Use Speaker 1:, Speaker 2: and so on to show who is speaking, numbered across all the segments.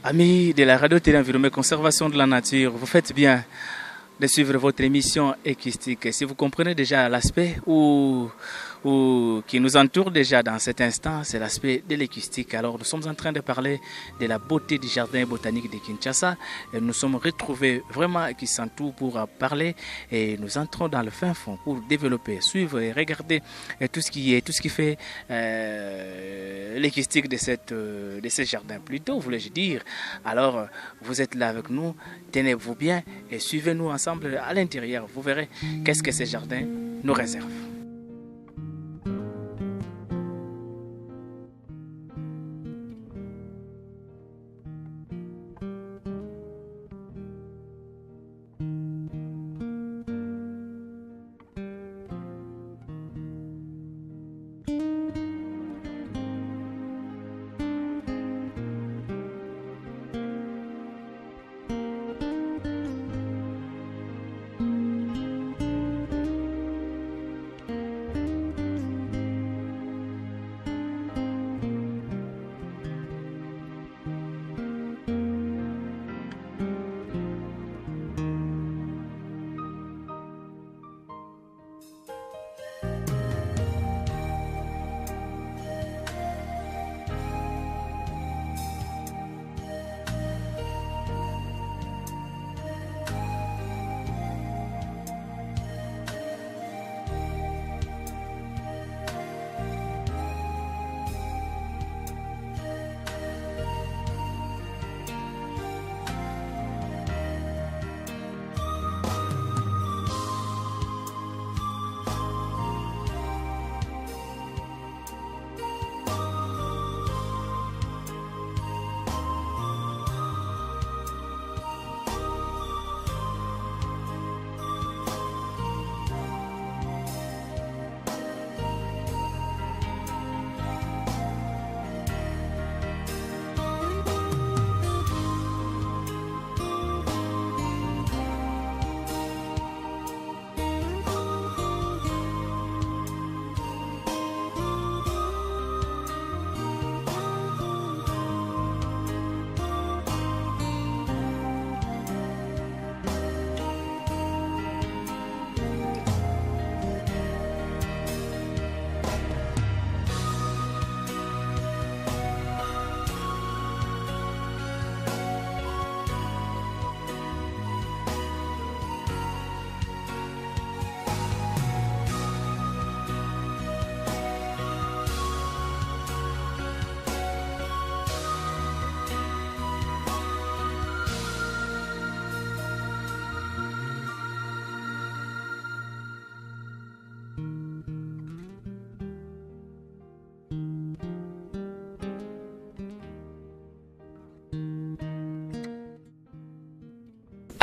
Speaker 1: Amis de la radio Télé Environnement Conservation de la Nature, vous faites bien de suivre votre émission équistique. Si vous comprenez déjà l'aspect qui nous entoure déjà dans cet instant, c'est l'aspect de l'équistique. Alors nous sommes en train de parler de la beauté du jardin botanique de Kinshasa. Et nous sommes retrouvés vraiment qui s'entourent pour parler et nous entrons dans le fin fond pour développer, suivre et regarder tout ce qui fait l'équistique de ce jardin. Plutôt, voulais-je dire. Alors vous êtes là avec nous, tenez-vous bien et suivez-nous ensemble à l'intérieur. Vous verrez qu'est-ce que ce jardin nous réserve.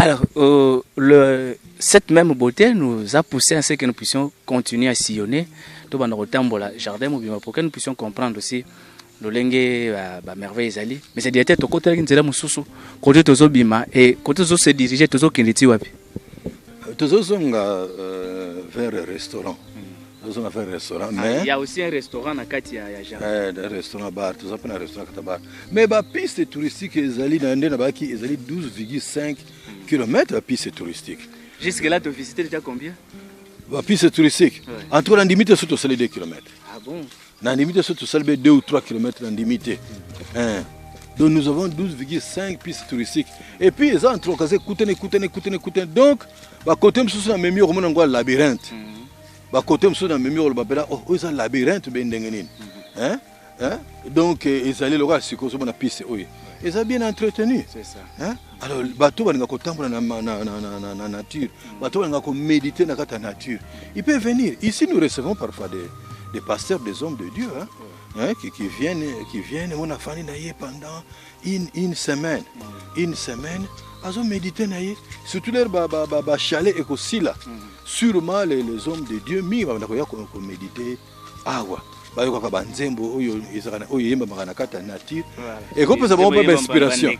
Speaker 1: Alors, cette même beauté nous a poussé à ce que nous puissions continuer à sillonner tout le jardin pour que nous puissions comprendre aussi le merveille ezali. Mais c'est directement côté qui nous mususu côté tozo bima et côté tozo se diriger tozo kinditi wapi.
Speaker 2: Tozo zonga vers le restaurant. Mais
Speaker 1: il y a aussi un restaurant à Katia jardin.
Speaker 2: Un restaurant bar, tout ça un restaurant bar. Mais la piste touristique ezali na ndena baki ezali 12,5 km la piste touristique.
Speaker 1: Jusque là tu visites déjà combien?
Speaker 2: La piste touristique. En tout cas, limite sur 2 km.
Speaker 1: Ah bon?
Speaker 2: Dans limite sur 2 ou 3 km en limite. Donc nous avons 12,5 pistes touristiques. Et puis ils ont entre écoutez. Donc, à côté de la mémoire, on a un labyrinthe. À côté de la mémoire, on a un labyrinthe. Donc ils allaient le voir sur la piste. Ils ont bien entretenu.
Speaker 1: C'est ça.
Speaker 2: Alors, les bateaux vont dans la nature. Les bateaux vont méditer dans la nature. Ils peuvent venir. Ici, nous recevons parfois des pasteurs, des hommes de Dieu qui viennent on a fait pendant une semaine. Une semaine, ils ont médité. Surtout les chalets et aussi là. Sûrement, les hommes de Dieu, ils vont méditer. Bayoka banzembo oyo ezana oyo yemba makana kata nature et ko pesa bon ba inspiration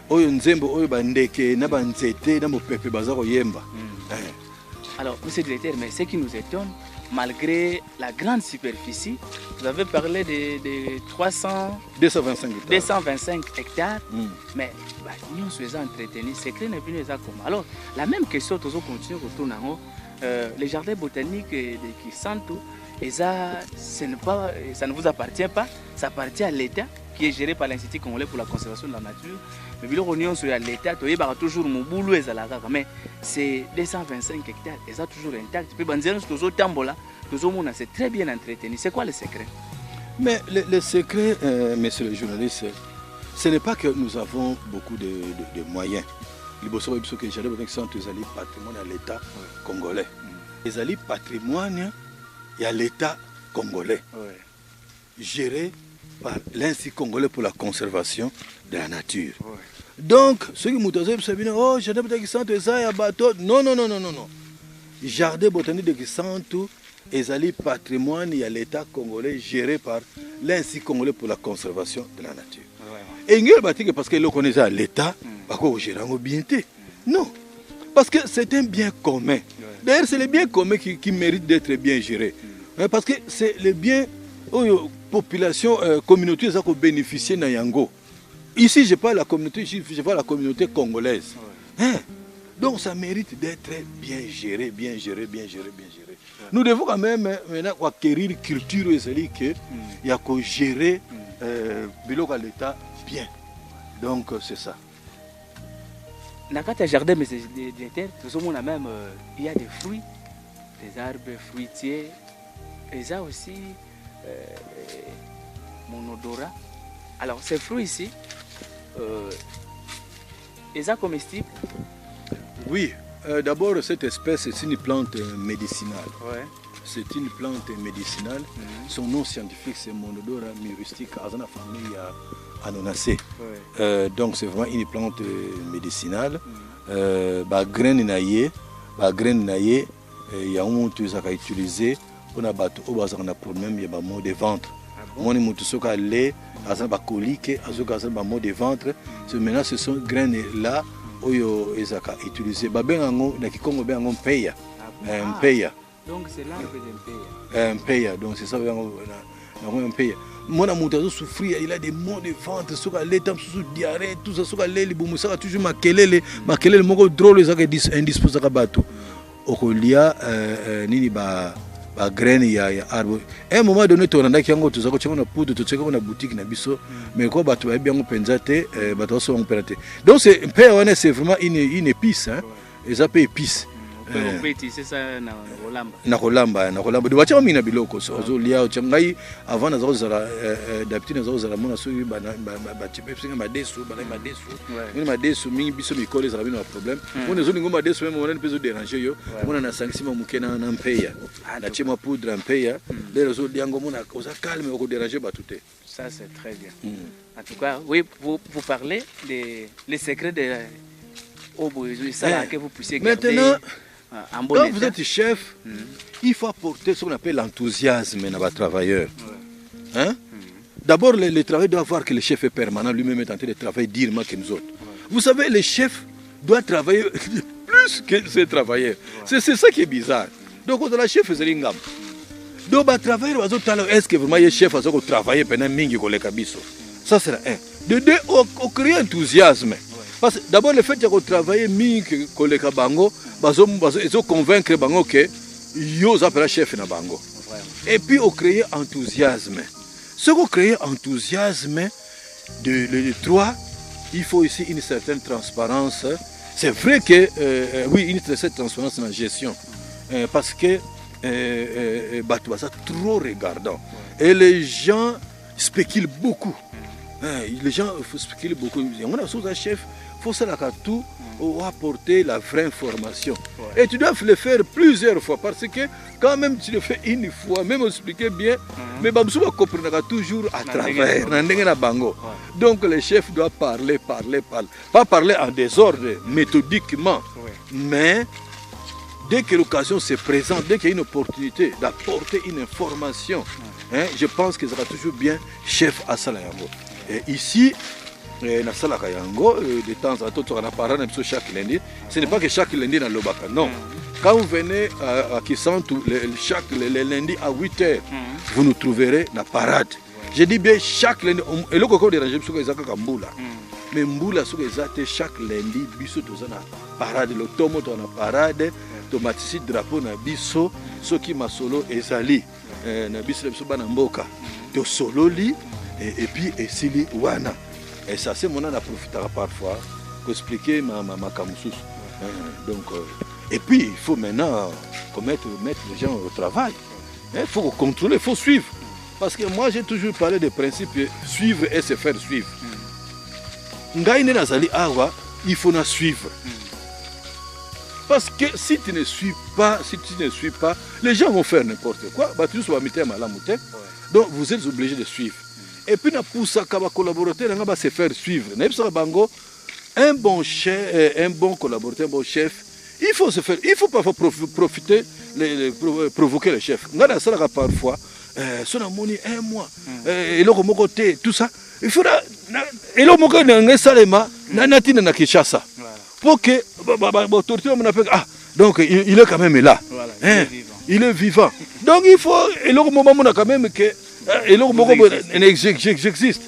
Speaker 2: oyo nzembo oyo bandeke na banzete na mopepe bazako yemba.
Speaker 1: Alors monsieur le directeur, mais ce qui nous étonne malgré la grande superficie, vous avez parlé de
Speaker 2: 225
Speaker 1: hectares, mais nous sommes entretenus, c'est clair, comment. Alors, la même question, nous continuons à retourner. Les jardins botaniques de Kisantu, ça ne vous appartient pas, ça appartient à l'État qui est géré par l'Institut congolais pour la conservation de la nature. Mais l'État, toujours mais c'est 225 hectares, et ça toujours intact. C'est très bien entretenu. C'est quoi le secret?
Speaker 2: Mais le secret, messieurs les journalistes, ce n'est pas que nous avons beaucoup de moyens. Les patrimoine à l'État congolais. Les alliés patrimoine et à l'État congolais. Géré par l'Institut congolais pour la conservation de la nature. Donc, ceux qui m'ont dit, oh, jardin botanique Kisantu, non, non, non, non, non, non. Jardin botanique de Kisantu, les alliés patrimoine et à l'État congolais géré par l'Institut congolais pour la conservation de la nature. Et il y a parce que le connaissait à l'État, non, parce que c'est un bien commun. D'ailleurs, c'est le bien commun qui mérite d'être bien géré. Parce que c'est le bien population, communauté qui ont bénéficié de Yango. Ici, je parle de la communauté, je parle de la communauté congolaise. Donc, ça mérite d'être bien géré, bien géré, bien géré, bien géré. Nous devons quand même maintenant acquérir une culture qu'il y a qu'à gérer à l'État bien. Donc, c'est ça.
Speaker 1: Dans le jardin, il y a des fruits, des arbres fruitiers, et ça aussi, mon odorat. Alors, ces fruits ici, ils sont comestibles?
Speaker 2: Oui, d'abord, cette espèce est une plante médicinale. C'est une plante médicinale. Son nom scientifique, c'est Monodora myrustica, dans la famille Anonacée. Donc, c'est vraiment une plante médicinale. Graine naïe, il y a un qui a utilisé pour un problème, il y a un mot de ventre. Mon moutousoka lait, azan ba colique, azoka azan ba mot de ventre. Maintenant, ce sont graines là oyo ezaka utilisé. Ba bengango na kikongo bengango mpeya. Mpeya.
Speaker 1: Donc c'est l'arbre de mpeya.
Speaker 2: Mpeya, donc c'est ça bengango na mpeya. Mon moutazo souffrir, il a des maux de ventre, soka lait, tam sous diarrhée, tout ça soka lait, libumusaka toujours makelele moko drôle ezaka indisposaka bato. Okolia nini ba graine ya arbre. À un moment donné, tu as dit que tu as une poudre, tu as une boutique, mais quand tu as bien pensé, tu as bien. Donc, c'est vraiment une épice. Et ça peut épice.
Speaker 1: On peut utiliser ça dans
Speaker 2: na kolamba. De wacha mina biloko so lia changai avant na zozala d'habitude na zozala mona so ba chipe singa madesu mingi biso mikole za bino problème on ezo lingo madesu même on ne peut déranger yo mona na sangisima mukena na mpeya na chema poudre mpeya les réseaux liango mona oza calme ko déranger batute.
Speaker 1: Ça c'est très bien. En tout cas, oui, vous parlez les secrets de ça que vous puissiez garder.
Speaker 2: Maintenant, quand vous êtes chef, il faut apporter ce qu'on appelle l'enthousiasme à nos travailleurs. D'abord, le travail doit voir que le chef est permanent, lui-même est en train de travailler durement que nous autres. Vous savez, le chef doit travailler plus que ses travailleurs. C'est ça qui est bizarre. Donc, on a le chef, c'est l'ingam. Donc, les travailleurs, est-ce que vraiment le chef a travaillé pendant mingi ko le kabiso? Ça, c'est un. De deux, on crée enthousiasme. Parce que d'abord, le fait de travailler mingi ko le kabango, ils ont convaincre bango que yo appelle chef na bango. Et puis on crée enthousiasme. Ce qu'on crée enthousiasme de trois, il faut ici une certaine transparence. C'est vrai que oui, une certaine transparence dans la gestion, parce que Batouassa trop regardant et les gens spéculent beaucoup. Les gens spéculent beaucoup. On a sous un chef. Il faut savoir tout apporter la vraie information. Et tu dois le faire plusieurs fois parce que quand même tu le fais une fois, même expliquer bien, mais Babsou va comprendre toujours à travers. Donc le chef doit parler. Pas parler en désordre, méthodiquement, mais dès que l'occasion se présente, dès qu'il y a une opportunité d'apporter une information, je pense que ça sera toujours bien chef à Salayango. Et ici, na salaka yango de temps en temps on a parlé chaque lundi. Ce n'est pas que chaque lundi dans l'obaka, non. Quand vous venez à Kisantu, chaque lundi à 8h, vous nous trouverez dans la parade. Je dis bien chaque lundi. Et le coco dérange, parce que c'est un Mboula. Mais Mboula, c'est chaque lundi, biso dans la parade. Le tomo dans la parade, tomatici drapeau na biso, ce qui m'a solo ezali. Na biso le biso na mboka. To solo li et puis esili wana. Et ça c'est mon an à profiter parfois pour expliquer ma kamoussous. Donc et puis il faut maintenant mettre les gens au travail. Il faut contrôler, il faut suivre. Parce que moi j'ai toujours parlé des principes suivre et se faire suivre. Ngaïne nazali awa, il faut nous suivre. Parce que si tu ne suis pas, les gens vont faire n'importe quoi. Donc vous êtes obligés de suivre. Et puis na poussa kaba collaborateur nga ba se faire suivre. Na bisa bango un bon chef, un bon collaborateur, un bon chef, il faut se faire, il faut parfois profiter, provoquer le chef. Nga na sala parfois son amoni un mois et le côté tout ça. Il faudra et le moko nga salema na natina na Kinshasa. Pour que l'autorité donc il est quand même là. Voilà, il est vivant. Donc il faut et le moment on a quand même que et le moment j'existe.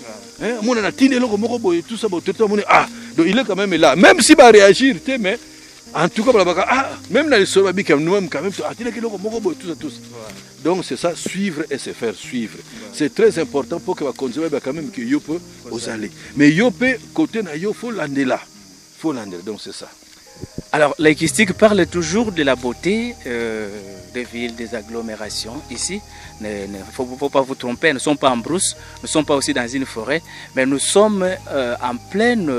Speaker 2: Mon anatine le moment tout ça donc il est quand même là. Même s'il va réagir, mais en tout cas même dans les soldats quand même tout ça. Donc c'est ça, suivre et se faire suivre. C'est très important pour que va continuer quand même que yo peut aux aller. Mais yo peut côté na yo faut l'année là. Donc c'est ça.
Speaker 1: Alors, l'équistique parle toujours de la beauté des villes, des agglomérations. Ici, il ne faut pas vous tromper, nous ne sommes pas en brousse, nous ne sommes pas aussi dans une forêt, mais nous sommes en pleine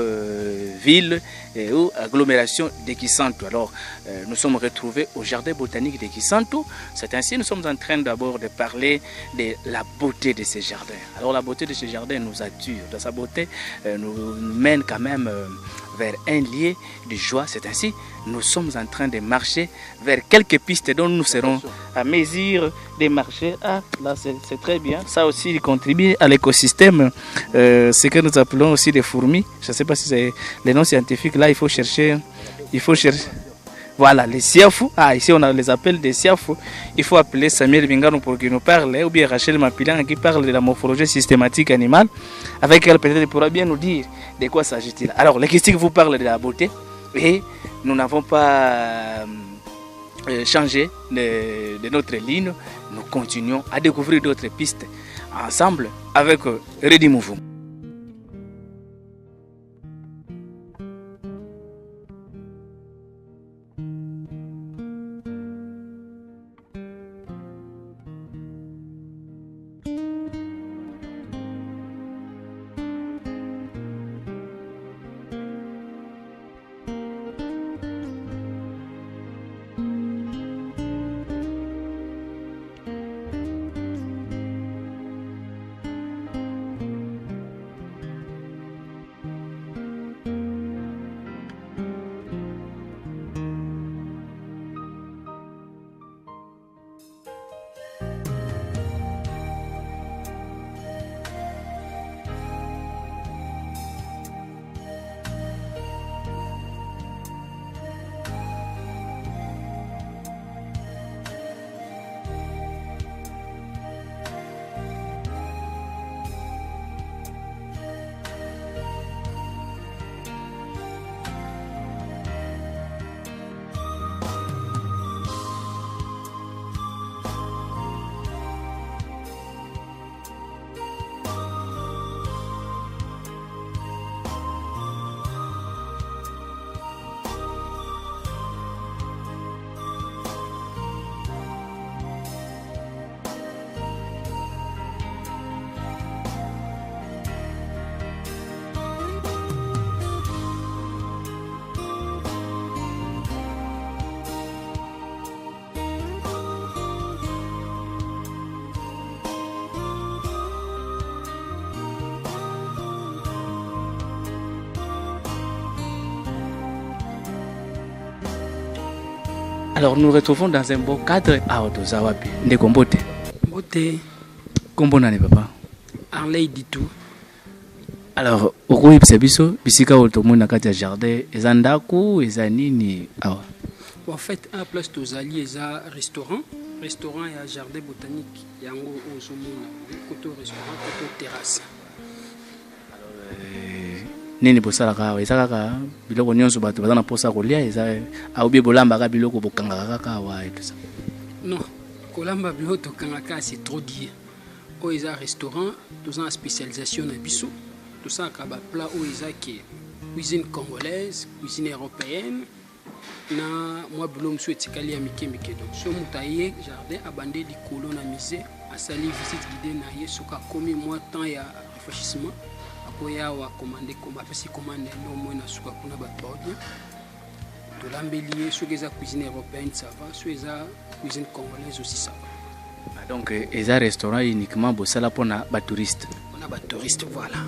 Speaker 1: ville ou agglomération de Kisantu. Alors, nous sommes retrouvés au jardin botanique de Kisantu. C'est ainsi, nous sommes en train d'abord de parler de la beauté de ces jardins. Alors, la beauté de ces jardins nous attire. Dans sa beauté, nous mène quand même vers un lieu de joie. C'est ainsi, nous sommes en train de marcher vers quelques pistes dont nous serons à mesure de marcher. Ah, là c'est très bien. Ça aussi, il contribue à l'écosystème. Ce que nous appelons aussi des fourmis. Je ne sais pas si c'est le nom scientifique. Là, il faut chercher. Voilà, les siafou. Ah, ici, on les appelle des siafou. Il faut appeler Samuel Bingano pour qu'il nous parle, ou bien Rachel Mapilan qui parle de la morphologie systématique animale. Avec elle, peut-être, il pourra bien nous dire de quoi s'agit-il. Alors, l'équistique vous parle de la beauté et nous n'avons pas changé de notre ligne. Nous continuons à découvrir d'autres pistes ensemble avec Redi Mouvou. Alors nous retrouvons dans un beau cadre à Otozawapi. Ndekombote.
Speaker 3: Mbote.
Speaker 1: Kombo nani papa?
Speaker 3: Arley Ditou.
Speaker 1: Alors, okoyi biso bisika otomona kati ya jardin ezandaku ezanini awa.
Speaker 3: En fait, à la place de alliés, il y a un restaurant et un jardin botanique. Il y a un côté restaurant, côté terrasse.
Speaker 1: Nini bosalaka ezaka biloko nyonso bato bazana posa kolia eza aubi bolamba ka biloko bokanga kaka wa et tout ça.
Speaker 3: Non, kolamba biloko kanga c'est trop dit. O eza restaurant, tous en spécialisation na biso, tout ça ka ba plat o eza qui cuisine congolaise, cuisine européenne. Na moi bilom so etikali ya mike donc so mutaye jardin abandé likolo na musée asali visite guidée na ye soka komi moi temps ya rafraîchissement. Apoya wa commandé comme apesi commande no moins na suka kuna ba baudien to lambelier so eza cuisine européenne ça va so eza cuisine congolaise aussi ça va.
Speaker 1: Donc eza restaurant uniquement bosala pona ba touristes.
Speaker 3: On a ba touristes voilà.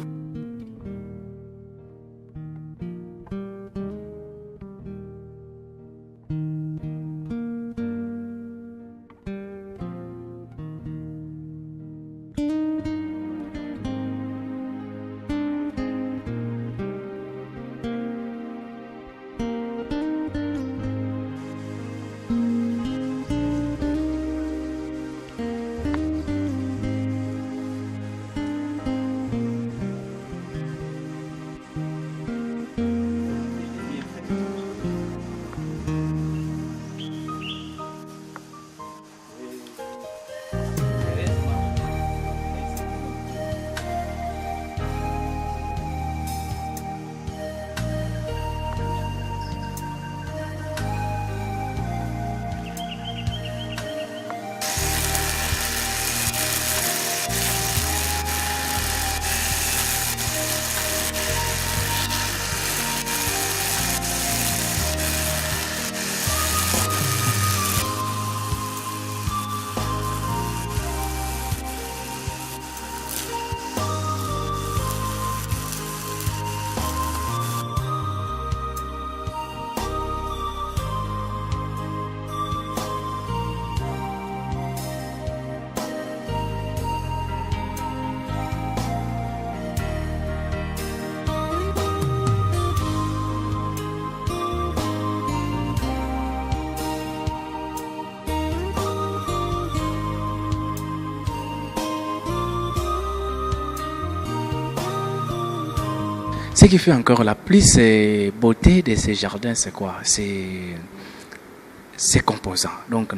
Speaker 1: Ce qui fait encore la plus beauté de ces jardins, c'est quoi? C'est composants. Donc,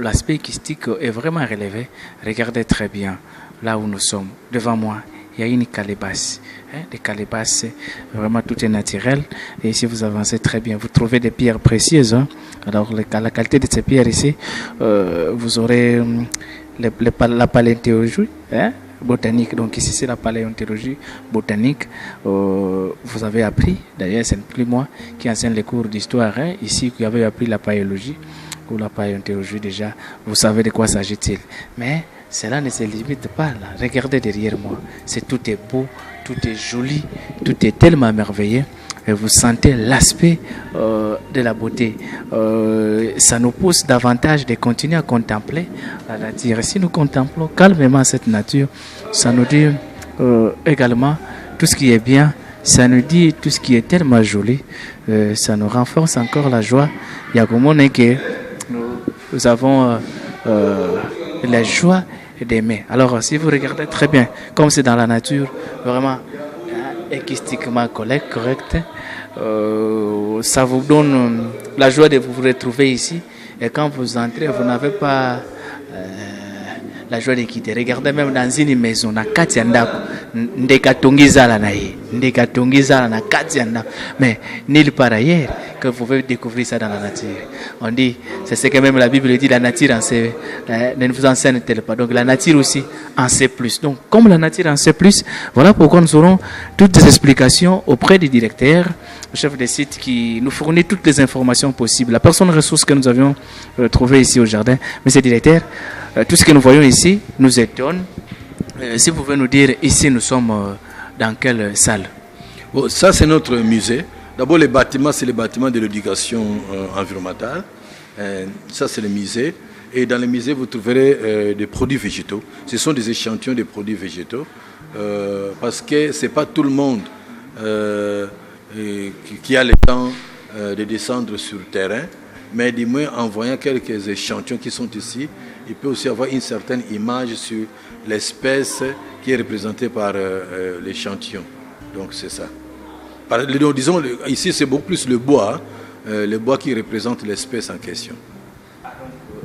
Speaker 1: l'aspect acoustique est vraiment relevé. Regardez très bien là où nous sommes. Devant moi, il y a une calebasse. Des calebasses, vraiment tout est naturel. Et ici, vous avancez très bien. Vous trouvez des pierres précieuses. Alors, la qualité de ces pierres ici, vous aurez la paléontologie. Botanique, donc ici c'est la paléontologie botanique. Vous avez appris, d'ailleurs c'est plus moi qui enseigne les cours d'histoire, ici qui avez appris la paléologie ou la paléontologie déjà, vous savez de quoi s'agit-il. Mais cela ne se limite pas là. Regardez derrière moi, tout est beau, tout est joli, tout est tellement merveilleux. Et vous sentez l'aspect de la beauté. Ça nous pousse davantage de continuer à contempler la nature. Et si nous contemplons calmement cette nature, ça nous dit également tout ce qui est bien, ça nous dit tout ce qui est tellement joli, ça nous renforce encore la joie. Il y a comme on est que nous avons la joie d'aimer. Alors si vous regardez très bien, comme c'est dans la nature, vraiment acoustiquement correct, ça vous donne la joie de vous retrouver ici. Et quand vous entrez, vous n'avez pas la joie de quitter. Regardez même dans une maison, na kati ya ndako, ndekatongizala na ye, ndekatongizala na kati ya ndako. Mais nulle part ailleurs que vous pouvez découvrir ça dans la nature. On dit, c'est ce que même la Bible dit, la nature en sait, ne vous enseigne-t-elle pas. Donc la nature aussi en sait plus. Donc comme la nature en sait plus, voilà pourquoi nous aurons toutes les explications auprès du directeur, le chef de site qui nous fournit toutes les informations possibles. La personne ressource que nous avions trouvée ici au jardin, monsieur le directeur, tout ce que nous voyons ici nous étonne. Si vous pouvez nous dire, ici nous sommes dans quelle salle?
Speaker 2: Bon, ça c'est notre musée. D'abord les bâtiments, c'est les bâtiments de l'éducation environnementale. Ça c'est le musée. Et dans le musée, vous trouverez des produits végétaux. Ce sont des échantillons de produits végétaux. Parce que ce n'est pas tout le monde qui a le temps de descendre sur le terrain, mais du moins en voyant quelques échantillons qui sont ici, il peut aussi avoir une certaine image sur l'espèce qui est représentée par l'échantillon. Donc c'est ça. Disons, ici c'est beaucoup plus le bois qui représente l'espèce en question.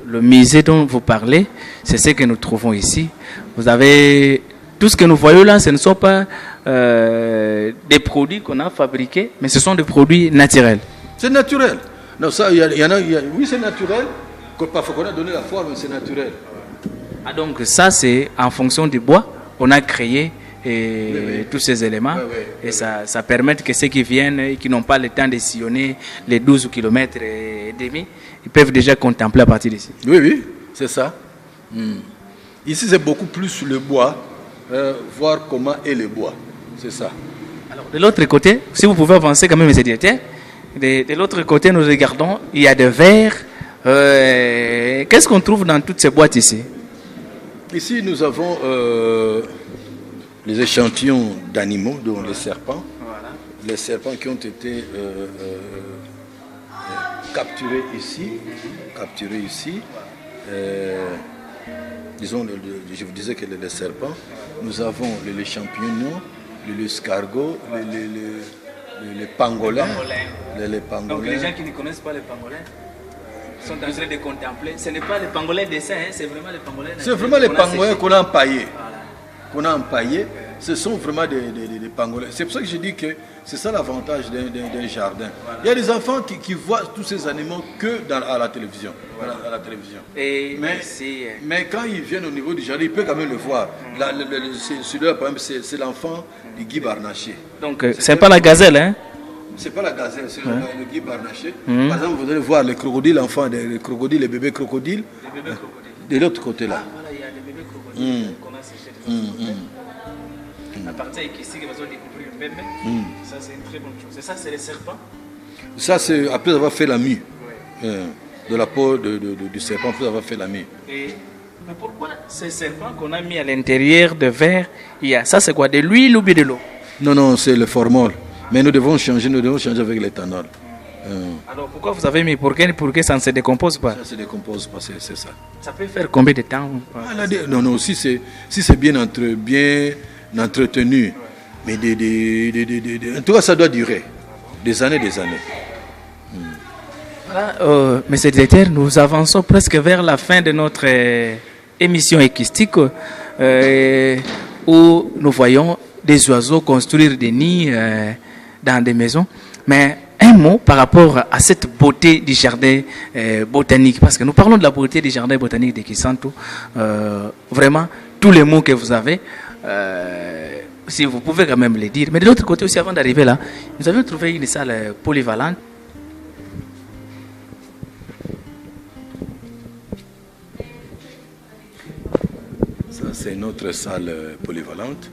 Speaker 1: Le musée dont vous parlez, c'est ce que nous trouvons ici. Vous avez tout ce que nous voyons là, ce ne sont pas des produits qu'on a fabriqués, mais ce sont des produits naturels.
Speaker 2: C'est naturel. Non, ça, oui, c'est naturel. Parfois qu'on a donné la forme, c'est naturel.
Speaker 1: Ah, donc ça, c'est en fonction du bois, on a créé tous ces éléments. Et ça permet que ceux qui viennent et qui n'ont pas le temps de sillonner les 12 km et demi, ils peuvent déjà contempler à partir d'ici.
Speaker 2: Oui, c'est ça. Ici, c'est beaucoup plus le bois, voir comment est le bois. C'est ça.
Speaker 1: Alors, de l'autre côté, si vous pouvez avancer quand même, M. Directeur, de l'autre côté, nous regardons, il y a des verres. Qu'est-ce qu'on trouve dans toutes ces boîtes ici?
Speaker 2: Ici, nous avons les échantillons d'animaux, dont les serpents. Voilà. Les serpents qui ont été capturés ici. Disons, je vous disais que les serpents. Nous avons les champignons, les escargots, les pangolins. Les pangolins.
Speaker 1: Donc les gens qui ne connaissent pas les pangolins sont en train de contempler. Ce n'est pas les pangolins dessins, c'est vraiment les pangolins.
Speaker 2: C'est vraiment les pangolins qu'on a empaillés. Ce sont vraiment des pangolins. C'est pour ça que je dis que c'est ça l'avantage d'un jardin. Voilà. Il y a des enfants qui voient tous ces animaux que à la télévision. Voilà. À la télévision. Mais quand ils viennent au niveau du jardin, ils peuvent quand même le voir. Celui-là, par exemple, c'est l'enfant du Guy Barnaché.
Speaker 1: Donc, c'est pas la gazelle, hein?
Speaker 2: C'est pas la gazelle, c'est le Guy Barnaché. Par exemple, vous allez voir les crocodiles, les bébés crocodiles. Les bébés crocodiles. De l'autre côté là.
Speaker 1: Ah, voilà, il y a des bébés crocodiles qu'on a séchés. À partir d'ici, ils vont découvrir le bébé. Ça, c'est une très bonne chose. Et ça, c'est les serpents?
Speaker 2: Ça, c'est après avoir fait la mue. De la peau du serpent, après avoir fait la mue.
Speaker 1: Mais pourquoi ces serpents qu'on a mis à l'intérieur de verre, ça, c'est quoi? De l'huile ou bien de l'eau?
Speaker 2: Non, c'est le formol. Mais nous devons changer avec l'éthanol.
Speaker 1: Alors pourquoi vous avez mis pour que ça ne se décompose pas?
Speaker 2: Ça ne se décompose pas, c'est ça.
Speaker 1: Ça peut faire combien de temps?
Speaker 2: Non, si c'est bien entretenu. Mais en tout cas, ça doit durer des années.
Speaker 1: Voilà, Monsieur le directeur, nous avançons presque vers la fin de notre émission équistique où nous voyons des oiseaux construire des nids dans des maisons. Mais un mot par rapport à cette beauté du jardin botanique, parce que nous parlons de la beauté du jardin botanique de Kisantu. Vraiment, tous les mots que vous avez, si vous pouvez quand même les dire. Mais de l'autre côté aussi, avant d'arriver là, nous avions trouvé une salle polyvalente.
Speaker 2: Ça, c'est notre salle polyvalente.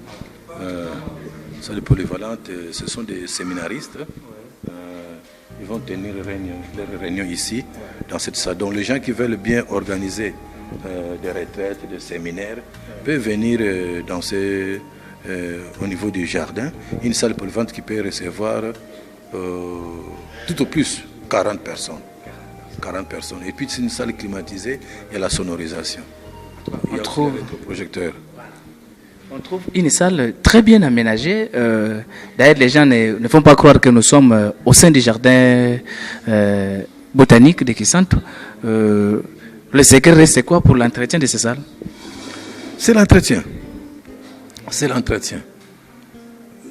Speaker 2: Ce sont des séminaristes. Ils vont tenir leurs réunions ici, dans cette salle. Donc les gens qui veulent bien organiser des retraites, des séminaires, peuvent venir au niveau du jardin. Une salle polyvalente qui peut recevoir tout au plus 40 personnes. Et puis c'est une salle climatisée, il y a la sonorisation. Il y a aussi le rétroprojecteur.
Speaker 1: On trouve une salle très bien aménagée. D'ailleurs, les gens ne font pas croire que nous sommes au sein du jardin botanique de Kisantu. Le secret, c'est quoi pour l'entretien de ces salles?
Speaker 2: C'est l'entretien.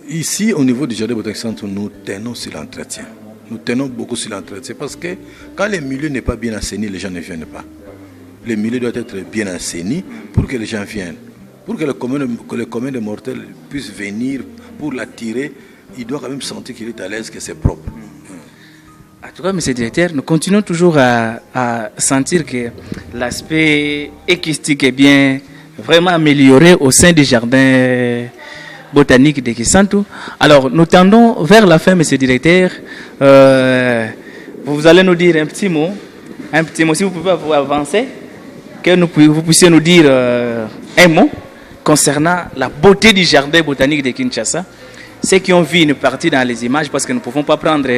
Speaker 2: Ici, au niveau du jardin botanique de Kisantu, nous tenons sur l'entretien. Nous tenons beaucoup sur l'entretien parce que quand le milieu n'est pas bien assaini, les gens ne viennent pas. Le milieu doit être bien assaini pour que les gens viennent. Pour que le commun des mortels puisse venir pour l'attirer, il doit quand même sentir qu'il est à l'aise, que c'est propre.
Speaker 1: En tout cas, M. le directeur, nous continuons toujours à sentir que l'aspect équistique est bien vraiment amélioré au sein du jardin botanique de Kisantu. Alors, nous tendons vers la fin, M. le directeur. Vous allez nous dire un petit mot, si vous pouvez avancer, que vous puissiez nous dire un mot concernant la beauté du jardin botanique de Kinshasa. Ceux qui ont vu une partie dans les images, parce que nous ne pouvons pas prendre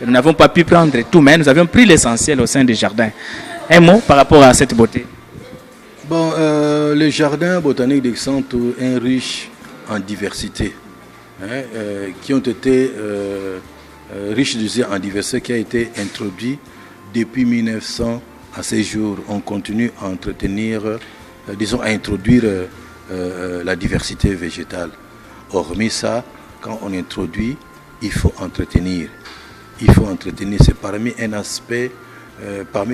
Speaker 1: Nous n'avons pas pu prendre tout, mais nous avions pris l'essentiel au sein du jardin. Un mot par rapport à cette beauté?
Speaker 2: Bon, le jardin botanique d'Exanto est riche en diversité, qui ont été riches en diversité, qui a été introduit depuis 1900 à ces jours. On continue à entretenir, à introduire la diversité végétale. Hormis ça, quand on introduit, il faut entretenir. Il faut entretenir, c'est parmi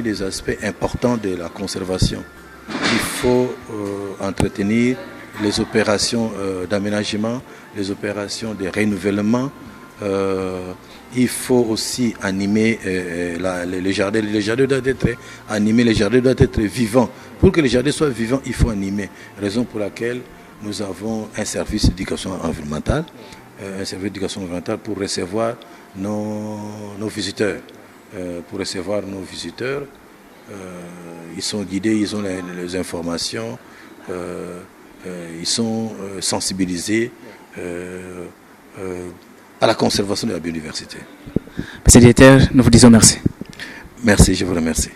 Speaker 2: les aspects importants de la conservation. Il faut entretenir les opérations d'aménagement, les opérations de renouvellement. Il faut aussi animer le jardin. Le jardin doit être animé, le jardin doit être vivant. Pour que le jardin soit vivant, il faut animer. Raison pour laquelle nous avons un service d'éducation environnementale, pour recevoir nos visiteurs. Ils sont guidés, ils ont les informations, ils sont sensibilisés à la conservation de la biodiversité.
Speaker 1: Monsieur le directeur, nous vous disons merci.
Speaker 2: Merci, je vous remercie.